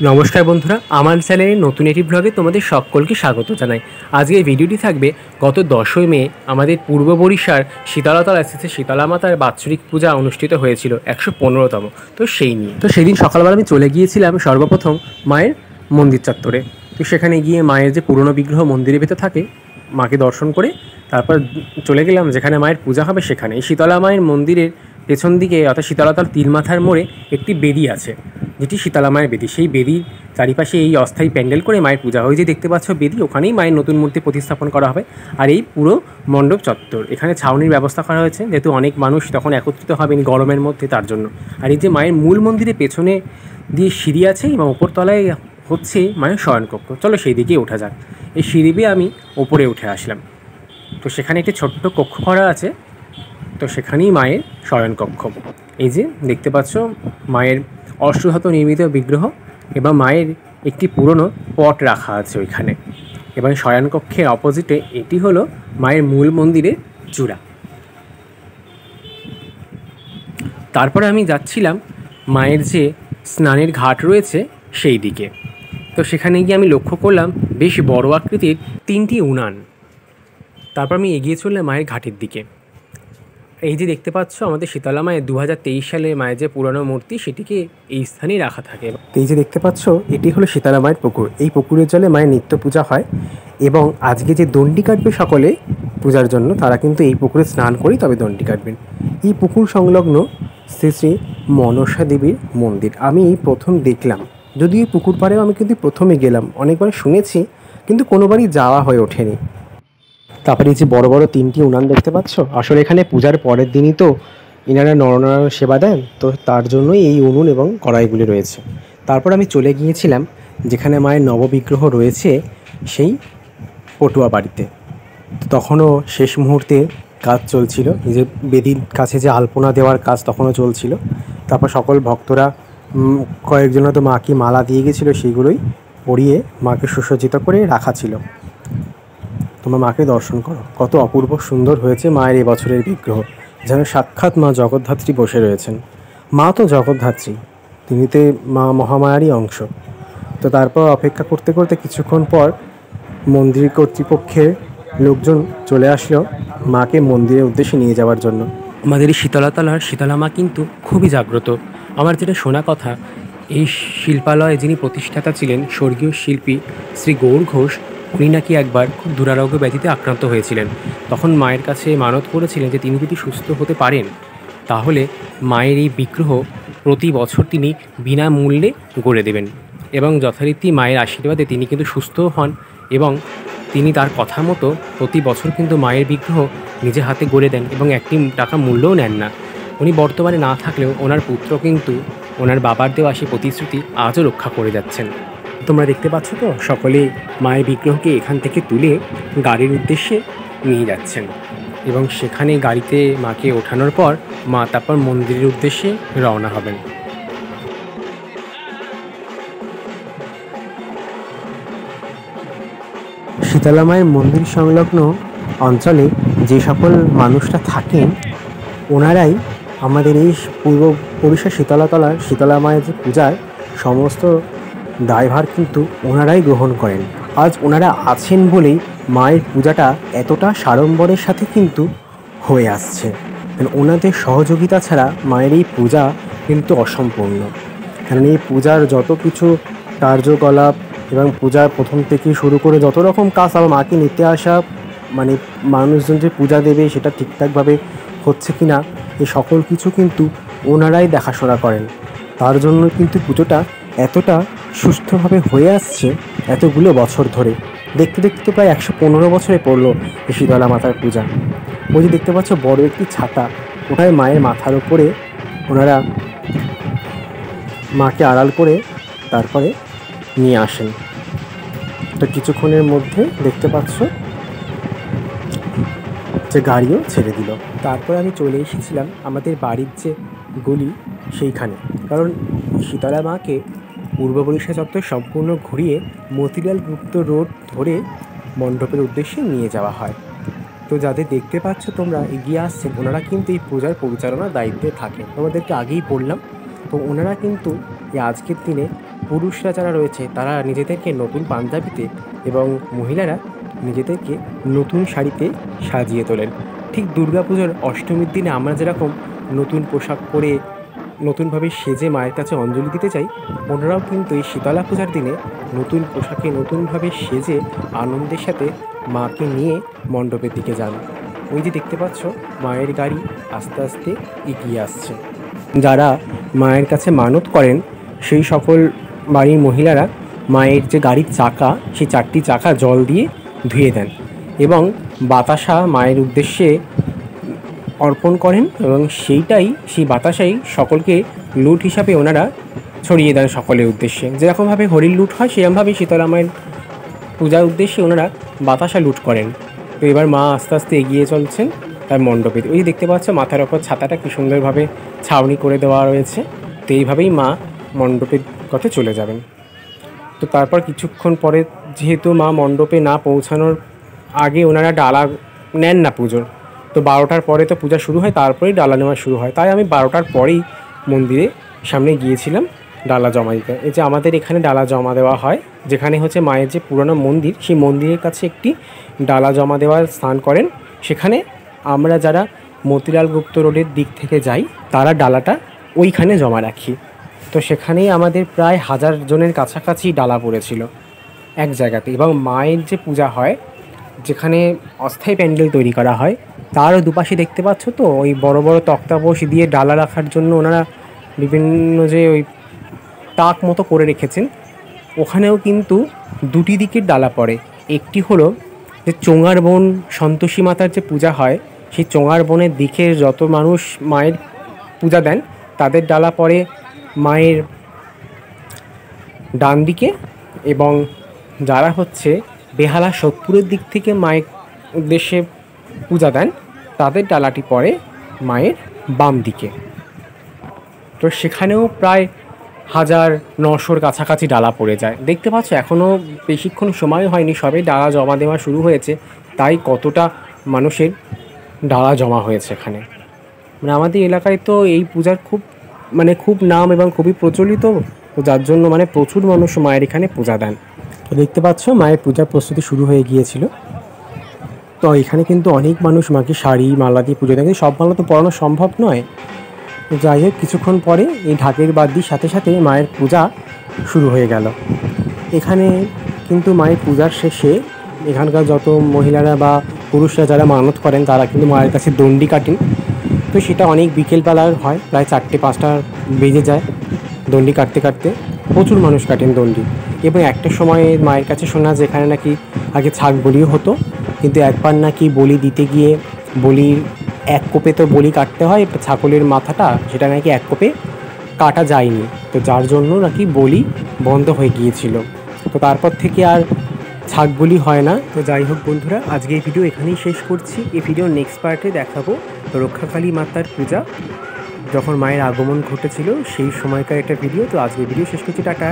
নমস্কার বন্ধুরা, আমার চ্যানেলের নতুন একটি ব্লগে তোমাদের সকলকে স্বাগত জানাই। আজকে এই ভিডিওটি থাকবে গত 10ই মে আমাদের পূর্ব বরিশার শীতলাতলা স্থিত শীতলা মাতার বাৎসরিক পূজা অনুষ্ঠিত হয়েছিল 115তম। তো সেই নিয়ে সেদিন সকালবেলা আমি চলে গিয়েছিলাম সর্বপ্রথম মায়ের মন্দির চত্বরে। তো সেখানে গিয়ে মায়ের যে পুরনো বিগ্রহ মন্দিরের ভেতর থাকে, মাকে দর্শন করে তারপর চলে গেলাম যেখানে মায়ের পূজা হবে সেখানে। এই শীতলা মায়ের মন্দিরের পেছন দিকে অর্থাৎ শীতলাতলার তিলমাথার মোড়ে একটি বেদি আছে, যেটি শীতলা মায়ের বেদি। সেই বেদির চারিপাশে এই অস্থায়ী প্যান্ডেল করে মায়ের পূজা হয়। যে দেখতে পাচ্ছ বেদি, ওখানেই মায়ের নতুন মূর্তি প্রতিস্থাপন করা হবে। আর এই পুরো মণ্ডপ চত্বর, এখানে ছাউনির ব্যবস্থা করা হয়েছে, যেহেতু অনেক মানুষ তখন একত্রিত হবেন গরমের মধ্যে, তার জন্য। আর এই যে মায়ের মূল মন্দিরের পেছনে দিয়ে সিঁড়ি আছে এবং ওপর তলায় হচ্ছে মায়ের শয়নকক্ষ। চলো সেই দিকে ওঠা যাক। এই সিঁড়ি দিয়ে আমি ওপরে উঠে আসলাম। তো সেখানে একটি ছোট্ট কক্ষ করা আছে, তো সেখানেই মায়ের শয়নকক্ষ। এই যে দেখতে পাচ্ছ মায়ের অষ্টধাতু নির্মিত বিগ্রহ এবং মায়ের একটি পুরনো পট রাখা আছে ওইখানে। এবং শয়নকক্ষের অপোজিটে এটি হলো মায়ের মূল মন্দিরের চূড়া। তারপরে আমি যাচ্ছিলাম মায়ের যে স্নানের ঘাট রয়েছে সেই দিকে। তো সেখানে গিয়ে আমি লক্ষ্য করলাম বেশ বড় আকৃতির 3টি উনান। তারপর আমি এগিয়ে চললাম মায়ের ঘাটের দিকে। এই যে দেখতে পাচ্ছ আমাদের শীতলা মায়ের 2023 সালে মায়ের যে পুরনো মূর্তি, সেটিকে এই স্থানেই রাখা থাকে। এই যে দেখতে পাচ্ছ এটি হলো শীতলা মায়ের পুকুর। এই পুকুরের জলে মায়ের নিত্য পূজা হয় এবং আজকে যে দণ্ডি কাটবে সকলে পূজার জন্য, তারা কিন্তু এই পুকুরে স্নান করেই তবে দণ্ডি কাটবেন। এই পুকুর সংলগ্ন শ্রী শ্রী মনসা দেবীর মন্দির আমি এই প্রথম দেখলাম। যদিও এই পুকুর পাড়েও আমি কিন্তু প্রথমে গেলাম, অনেকবার শুনেছি কিন্তু কোনোবারই যাওয়া হয়ে ওঠেনি। তারপরে এই যে বড় বড় 3টি উনান দেখতে পাচ্ছ, আসলে এখানে পূজার পরের দিনই তো ইনারা নরনারায়ণ সেবা দেন, তো তার জন্যই এই উনুন এবং কড়াইগুলি রয়েছে। তারপর আমি চলে গিয়েছিলাম যেখানে মায়ের নববিগ্রহ রয়েছে সেই পটুয়া বাড়িতে। তখনও শেষ মুহূর্তে কাজ চলছিল, এই যে বেদির কাছে যে আলপনা দেওয়ার কাজ তখনও চলছিল। তারপর সকল ভক্তরা কয়েকজন তো মাকে মালা দিয়ে গেছিলো, সেইগুলোই পরিয়ে মাকে সুসজ্জিত করে রাখা ছিল। তোমরা মাকে দর্শন করো, কত অপূর্ব সুন্দর হয়েছে মায়ের এবছরের বিগ্রহ, যেন সাক্ষাৎ মা জগদ্ধাত্রী বসে রয়েছেন। মা তো জগদ্ধাত্রী, তিনি তো মা মহামায়ারই অংশ। তো তারপর অপেক্ষা করতে করতে কিছুক্ষণ পর মন্দির কর্তৃপক্ষের লোকজন চলে আসলো মাকে মন্দিরের উদ্দেশ্যে নিয়ে যাওয়ার জন্য। আমাদের এই শীতলাতলার শীতলা মা কিন্তু খুবই জাগ্রত। আমার যেটা শোনা কথা, এই শিল্পালয়ে যিনি প্রতিষ্ঠাতা ছিলেন স্বর্গীয় শিল্পী শ্রী গৌর ঘোষ, উনি নাকি একবার খুব দুরারোগ্য ব্যাধিতে আক্রান্ত হয়েছিলেন। তখন মায়ের কাছে মানত করেছিলেন যে তিনি যদি সুস্থ হতে পারেন তাহলে মায়ের এই বিগ্রহ প্রতি বছর তিনি বিনামূল্যে গড়ে দেবেন। এবং যথারীতি মায়ের আশীর্বাদে তিনি কিন্তু সুস্থও হন এবং তিনি তার কথা মতো প্রতি বছর কিন্তু মায়ের বিগ্রহ নিজে হাতে গড়ে দেন এবং একটি টাকা মূল্যও নেন না। উনি বর্তমানে না থাকলেও ওনার পুত্র কিন্তু ওনার বাবার দেওয়া সেই প্রতিশ্রুতি আজও রক্ষা করে যাচ্ছেন। তোমরা দেখতে পাচ্ছ তো সকলেই মায়ের বিগ্রহকে এখান থেকে তুলে গাড়ির উদ্দেশ্যে নিয়ে যাচ্ছেন এবং সেখানে গাড়িতে মাকে ওঠানোর পর মা তারপর মন্দিরের উদ্দেশ্যে রওনা হবেন। শীতলা মায়ের মন্দির সংলগ্ন অঞ্চলে যে সকল মানুষরা থাকেন, ওনারাই আমাদের এই পূর্ব ওড়িশা শীতলাতলার শীতলা মায়ের যে পূজার সমস্ত দায়ভার কিন্তু ওনারাই গ্রহণ করেন। আজ ওনারা আছেন বলেই মায়ের পূজাটা এতটা সাড়ম্বরের সাথে কিন্তু হয়ে আসছে। ওনাদের সহযোগিতা ছাড়া মায়ের এই পূজা কিন্তু অসম্পূর্ণ। কারণ এই পূজার যত কিছু কার্যকলাপ এবং পূজার প্রথম থেকে শুরু করে যত রকম কাজ, আবার মাকে নিতে আসা, মানে মানুষজন যে পূজা দেবে সেটা ঠিকঠাকভাবে হচ্ছে কি না, এই সকল কিছু কিন্তু ওনারাই দেখাশোনা করেন। তার জন্য কিন্তু পুজোটা এতটা সুষ্ঠুভাবে হয়ে আসছে এতগুলো বছর ধরে। দেখতে দেখতে প্রায় 115 বছরে পড়লো এই শীতলা মাতার পূজা। ওই যে দেখতে পাচ্ছ বড় একটি ছাতা, ওটাই মায়ের মাথার উপরে ওনারা মাকে আড়াল করে তারপরে নিয়ে আসেন। তো কিছুক্ষণের মধ্যে দেখতে পাচ্ছ যে গাড়িও ছেড়ে দিল। তারপর আমি চলে এসেছিলাম আমাদের বাড়ির যে গলি সেইখানে, কারণ শীতলা মাকে পূর্ব বরিশা চত্বর সম্পূর্ণ ঘুরিয়ে মতিলাল গুপ্ত রোড ধরে মণ্ডপের উদ্দেশ্যে নিয়ে যাওয়া হয়। তো যাদের দেখতে পাচ্ছ তোমরা এগিয়ে আসছেন, ওনারা কিন্তু এই পূজার পরিচালনার দায়িত্বে থাকেন। তোমাদেরকে আগেই বললাম। তো ওনারা কিন্তু এই আজকের দিনে পুরুষরা যারা রয়েছে তারা নিজেদেরকে নতুন পাঞ্জাবিতে এবং মহিলারা নিজেদেরকে নতুন শাড়িতে সাজিয়ে তোলেন। ঠিক দুর্গাপুজোর অষ্টমীর দিনে আমরা যেরকম নতুন পোশাক পরে নতুনভাবে সেজে মায়ের কাছে অঞ্জলি দিতে চাই, ওনারাও কিন্তু এই শীতলা পূজার দিনে নতুন পোশাকে নতুনভাবে সেজে আনন্দের সাথে মাকে নিয়ে মণ্ডপের দিকে যান। ওই যে দেখতে পাচ্ছ মায়ের গাড়ি আস্তে আস্তে এগিয়ে আসছে। যারা মায়ের কাছে মানত করেন সেই সকল বাড়ির মহিলারা মায়ের যে গাড়ির চাকা, সেই 4টি চাকা জল দিয়ে ধুয়ে দেন এবং বাতাসা মায়ের উদ্দেশ্যে অর্পণ করেন এবং সেই বাতাসাই সকলকে লুট হিসাবে ওনারা ছড়িয়ে দেন সকলের উদ্দেশ্যে। যেরকমভাবে হরির লুট হয় সেরকমভাবেই শীতলা মায়ের পূজার উদ্দেশ্যে ওনারা বাতাসা লুট করেন। তো এবার মা আস্তে আস্তে এগিয়ে চলছেন তার মণ্ডপে। ওই দেখতে পাচ্ছ মাথার ওপর ছাতাটা কি সুন্দরভাবে ছাউনি করে দেওয়া রয়েছে। তো এইভাবেই মা মণ্ডপের পথে চলে যাবেন। তো তারপর কিছুক্ষণ পরে যেহেতু মা মণ্ডপে না পৌঁছানোর আগে ওনারা ডালা নেন না পুজোর, তো 12টার পরে তো পূজা শুরু হয়, তারপরেই ডালা নেওয়া শুরু হয়। তাই আমি 12টার পরেই মন্দিরে সামনে গিয়েছিলাম ডালা জমা দিতে। এই যে আমাদের এখানে ডালা জমা দেওয়া হয়, যেখানে হচ্ছে মায়ের যে পুরনো মন্দির, সেই মন্দিরের কাছে একটি ডালা জমা দেওয়ার স্থান করেন। সেখানে আমরা যারা মতিলাল গুপ্ত রোডের দিক থেকে যাই তারা ডালাটা ওইখানে জমা রাখি। তো সেখানেই আমাদের প্রায় 1000 জনের কাছাকাছি ডালা পড়েছিল এক জায়গাতে। এবং মায়ের যে পূজা হয়, যেখানে অস্থায়ী প্যান্ডেল তৈরি করা হয়, তারও দুপাশে দেখতে পাচ্ছ তো ওই বড় বড় তক্তাপোষ দিয়ে ডালা রাখার জন্য ওনারা বিভিন্ন যে ওই তাক মতো করে রেখেছেন। ওখানেও কিন্তু 2টি দিকের ডালা পড়ে। একটি হলো যে চোঙার বন সন্তোষী মাতার যে পূজা হয়, সেই চোঙার বনের দিকের যত মানুষ মায়ের পূজা দেন তাদের ডালা পড়ে মায়ের ডান দিকে, এবং যারা হচ্ছে বেহালা সোদপুরের দিক থেকে মায়ের উদ্দেশ্যে পূজা দেন তাদের ডালাটি পড়ে মায়ের বাম দিকে। তো সেখানেও প্রায় 1900 কাছাকাছি ডালা পড়ে যায়। দেখতে পাচ্ছ এখনও বেশিক্ষণ সময় হয়নি, সবে ডালা জমা দেওয়া শুরু হয়েছে, তাই কতটা মানুষের ডালা জমা হয়েছে এখানে। মানে আমাদের এলাকায় তো এই পূজার খুব নাম এবং খুবই প্রচলিত, তো যার জন্য প্রচুর মানুষ মায়ের এখানে পূজা দেন। তো দেখতে পাচ্ছ মায়ের পূজার প্রস্তুতি শুরু হয়ে গিয়েছিল। তো এখানে কিন্তু অনেক মানুষ মাকে শাড়ি মালা দিয়ে পুজো দেন, সব মালা তো পরানো সম্ভব নয়। তো যাই হোক, কিছুক্ষণ পরে এই ঢাকের বাদ্যির সাথে সাথে মায়ের পূজা শুরু হয়ে গেল। এখানে কিন্তু মায়ের পূজার শেষে এখানকার যত মহিলারা বা পুরুষরা যারা মানত করেন তারা কিন্তু মায়ের কাছে দণ্ডি কাটেন। তো সেটা অনেক বিকেলবেলার হয়, প্রায় 4টে-5টা বেজে যায় দণ্ডি কাটতে কাটতে। প্রচুর মানুষ কাটেন দণ্ডি। এবং একটা সময় মায়ের কাছে শোনা যেখানে নাকি আগে ছাগ বলিও হতো, কিন্তু একবার নাকি বলি দিতে গিয়ে বলির 1 কোপে তো বলি কাটতে হয়, ছাগলের মাথাটা সেটা নাকি 1 কোপে কাটা যায়নি, তো যার জন্য নাকি বলি বন্ধ হয়ে গিয়েছিল। তো তারপর থেকে আর ছাগ বলি হয় না। তো যাই হোক বন্ধুরা, আজকে এই ভিডিও এখানেই শেষ করছি। এই ভিডিওর নেক্সট পার্টে দেখাবো রক্ষাকালী মাতার পূজা, যখন মায়ের আগমন ঘটেছিল সেই সময়কার একটা ভিডিও। তো আজকে ভিডিও শেষ করছি, টাটা।